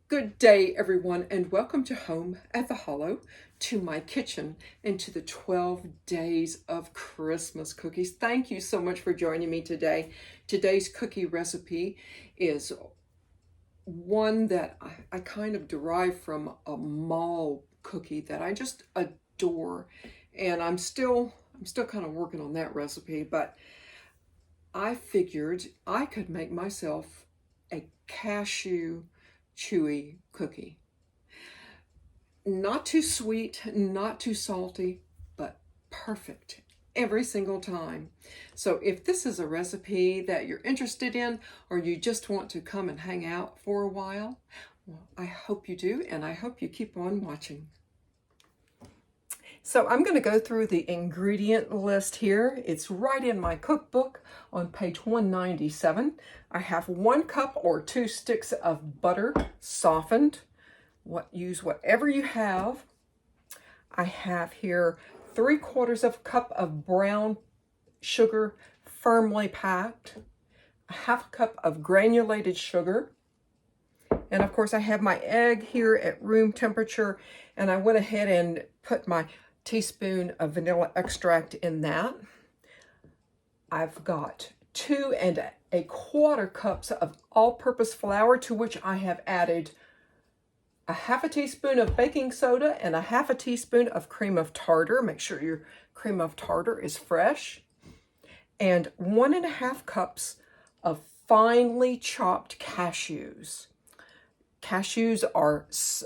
Good day, everyone, and welcome to Home at the Hollow, to my kitchen, and to the 12 days of Christmas cookies. Thank you so much for joining me today. Today's cookie recipe is one that I kind of derived from a mall cookie that I just adore, and I'm still kind of working on that recipe, but I figured I could make myself a cashew chewy cookie. Not too sweet, not too salty, but perfect every single time. So if this is a recipe that you're interested in, or you just want to come and hang out for a while, well, I hope you do, and I hope you keep on watching. So I'm going to go through the ingredient list here. It's right in my cookbook on page 197. I have 1 cup or 2 sticks of butter, softened. Use whatever you have. I have here 3/4 cup of brown sugar, firmly packed. A 1/2 cup of granulated sugar. And of course I have my egg here at room temperature, and I went ahead and put my teaspoon of vanilla extract in that. I've got 2 1/4 cups of all-purpose flour, to which I have added a 1/2 teaspoon of baking soda and a 1/2 teaspoon of cream of tartar. Make sure your cream of tartar is fresh. And 1 1/2 cups of finely chopped cashews. Cashews are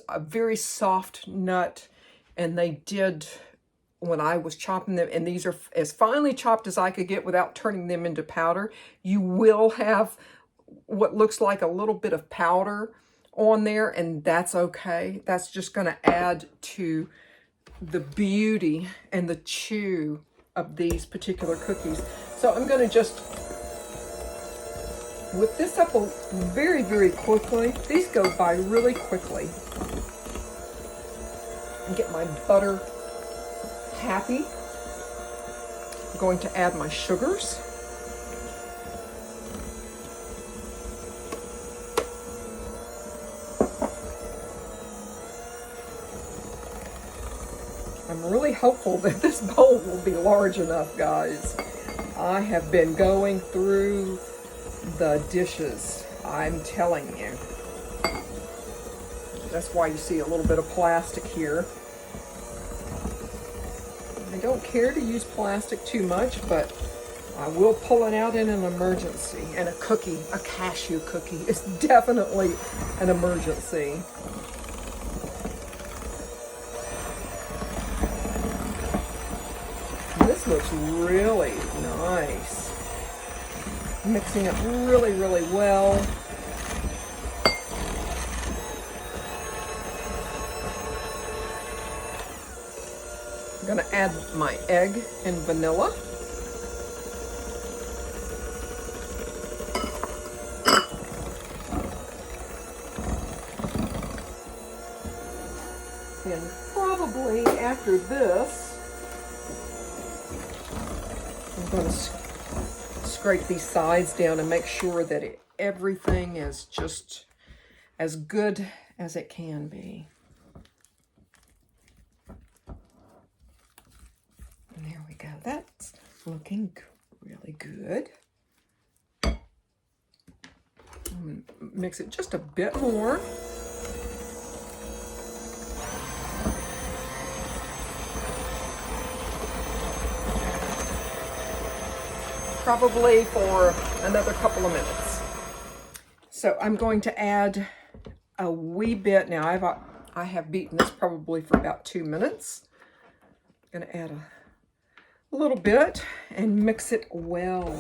a very soft nut, and they did, when I was chopping them, and these are as finely chopped as I could get without turning them into powder. You will have what looks like a little bit of powder on there, and that's okay. That's just going to add to the beauty and the chew of these particular cookies. So I'm going to just whip this up very, very quickly. These go by really quickly. And get my butter happy. I'm going to add my sugars. I'm really hopeful that this bowl will be large enough, guys. I have been going through the dishes, I'm telling you. That's why you see a little bit of plastic here. I don't care to use plastic too much, but I will pull it out in an emergency. And a cashew cookie, is definitely an emergency. This looks really nice. Mixing it really, really well. I'm going to add my egg and vanilla. And probably after this, I'm going to scrape these sides down and make sure that everything is just as good as it can be. And there we go. That's looking really good. Mix it just a bit more. Probably for another couple of minutes. So I'm going to add a wee bit. Now I have beaten this probably for about 2 minutes. I'm going to add a little bit and mix it well.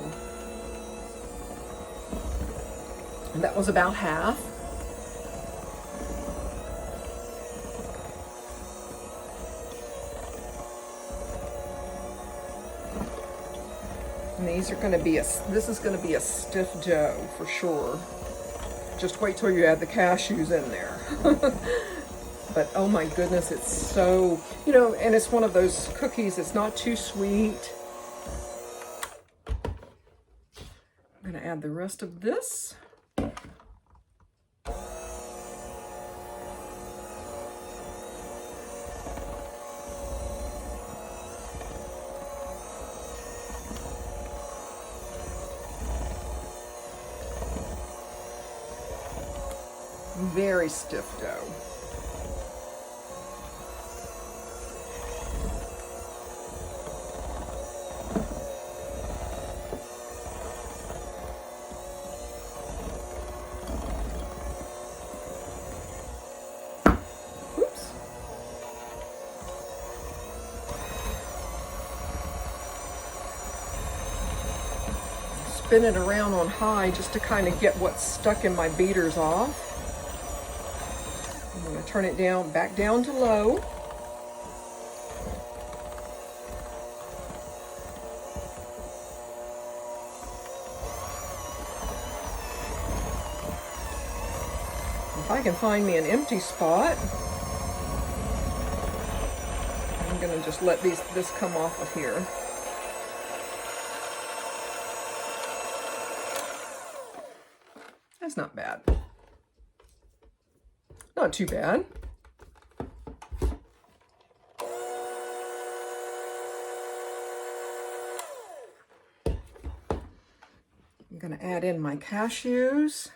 And that was about half. And these are going to be this is going to be a stiff dough for sure. Just wait till you add the cashews in there. But oh my goodness, it's so, and it's one of those cookies, it's not too sweet. I'm going to add the rest of this. Very stiff dough. Spin it around on high just to kind of get what's stuck in my beaters off. I'm going to turn it down, back down to low. If I can find me an empty spot, I'm going to just let this come off of here. That's not bad. Not too bad. I'm going to add in my cashews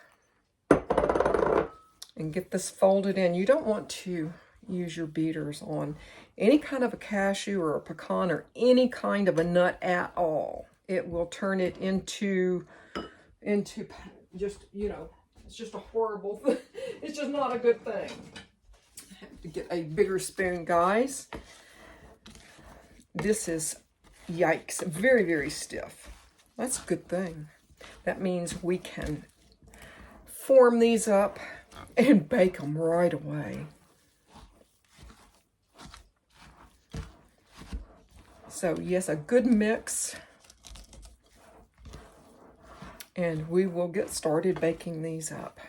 and get this folded in. You don't want to use your beaters on any kind of a cashew or a pecan or any kind of a nut at all. It will turn it into just, you know, it's just a horrible thing. It's just not a good thing. I have to get a bigger spoon, guys. This is, yikes, very, very stiff. That's a good thing. That means we can form these up and bake them right away. So yes, a good mix. And we will get started baking these up.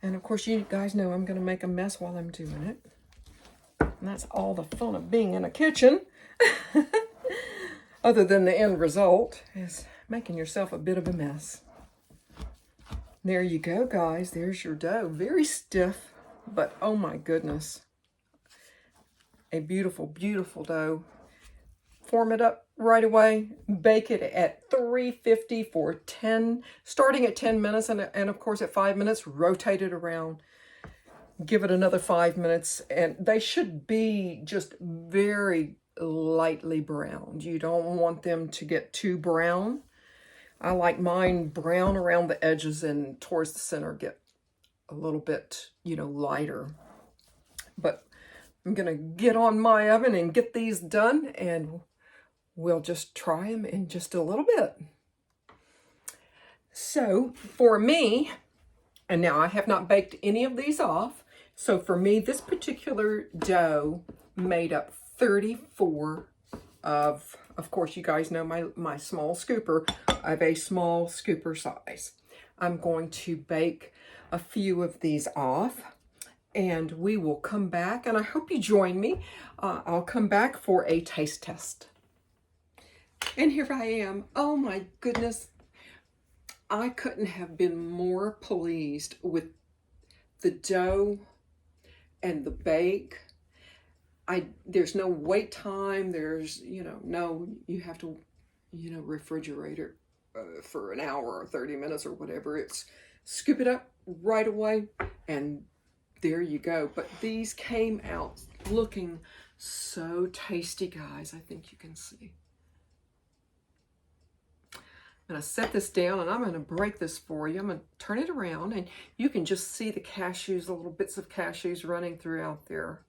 And of course, you guys know I'm going to make a mess while I'm doing it. And that's all the fun of being in a kitchen. Other than the end result is making yourself a bit of a mess. There you go, guys. There's your dough. Very stiff, but oh my goodness. A beautiful, beautiful dough. Form it up right away. Bake it at 350 for 10, starting at 10 minutes. And of course at 5 minutes, rotate it around. Give it another 5 minutes. And they should be just very lightly browned. You don't want them to get too brown. I like mine brown around the edges and towards the center get a little bit, you know, lighter. But I'm going to get on my oven and get these done, and we'll just try them in just a little bit. So for me, and now I have not baked any of these off. So for me, this particular dough made up 34 of course, you guys know my small scooper. I have a small scooper size. I'm going to bake a few of these off, and we will come back, and I hope you join me. I'll come back for a taste test. And here I am. Oh my goodness. I couldn't have been more pleased with the dough and the bake. There's no wait time. There's, no, you have to, refrigerate it for an hour or 30 minutes or whatever. It's scoop it up right away and there you go. But these came out looking so tasty, guys. I think you can see. I'm going to set this down and I'm going to break this for you. I'm going to turn it around and you can just see the cashews, the little bits of cashews running throughout there.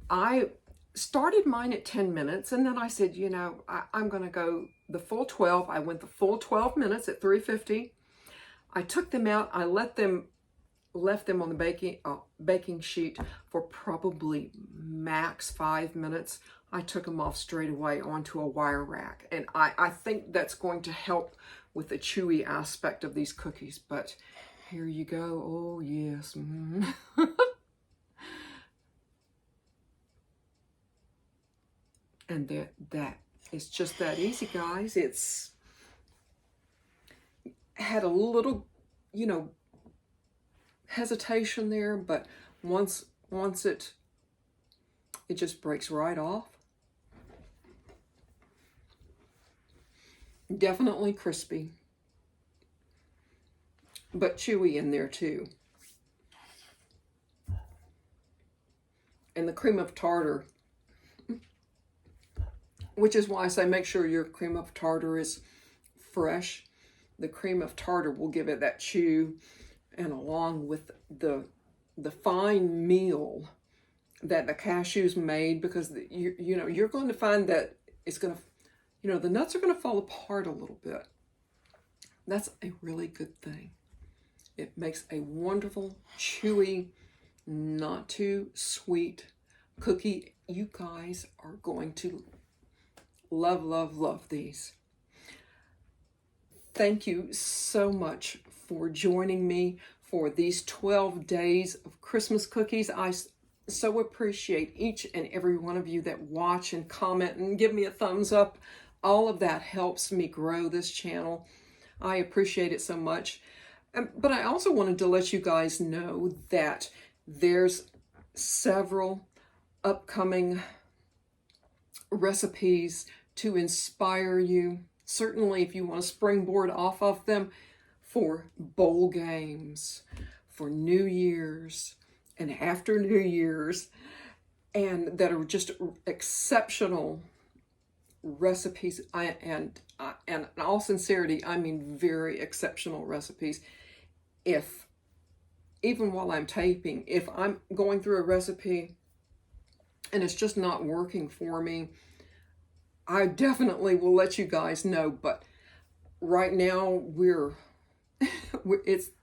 I started mine at 10 minutes and then I said, I'm going to go the full 12. I went the full 12 minutes at 350. I took them out. I left them on the baking sheet for probably max 5 minutes. I took them off straight away onto a wire rack. And I think that's going to help with the chewy aspect of these cookies. But here you go. Oh, yes. And that is just that easy, guys. It's had a little, hesitation there, but once it just breaks right off. Definitely crispy. but chewy in there too. And the cream of tartar, which is why I say make sure your cream of tartar is fresh. The cream of tartar will give it that chew, and along with the fine meal that the cashews made, because you know you're going to find that it's going to, you know, the nuts are going to fall apart a little bit. That's a really good thing. It makes a wonderful, chewy, not too sweet cookie. You guys are going to love, love, love these. Thank you so much for joining me for these 12 days of Christmas cookies. I so appreciate each and every one of you that watch and comment and give me a thumbs up. All of that helps me grow this channel. I appreciate it so much. But I also wanted to let you guys know that there's several upcoming recipes to inspire you. Certainly if you want to springboard off of them for bowl games, for New Year's and after New Year's, and that are just exceptional recipes. And in all sincerity, I mean very exceptional recipes. If, even while I'm taping, if I'm going through a recipe and it's just not working for me, I definitely will let you guys know. But right now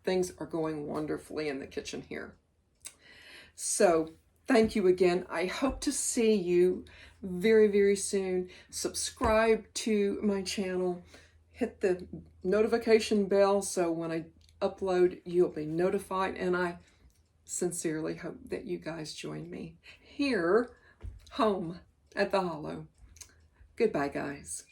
things are going wonderfully in the kitchen here. So thank you again. I hope to see you very, very soon. Subscribe to my channel. Hit the notification bell so when I upload, you'll be notified. And I sincerely hope that you guys join me here, home at the Hollow. Goodbye, guys.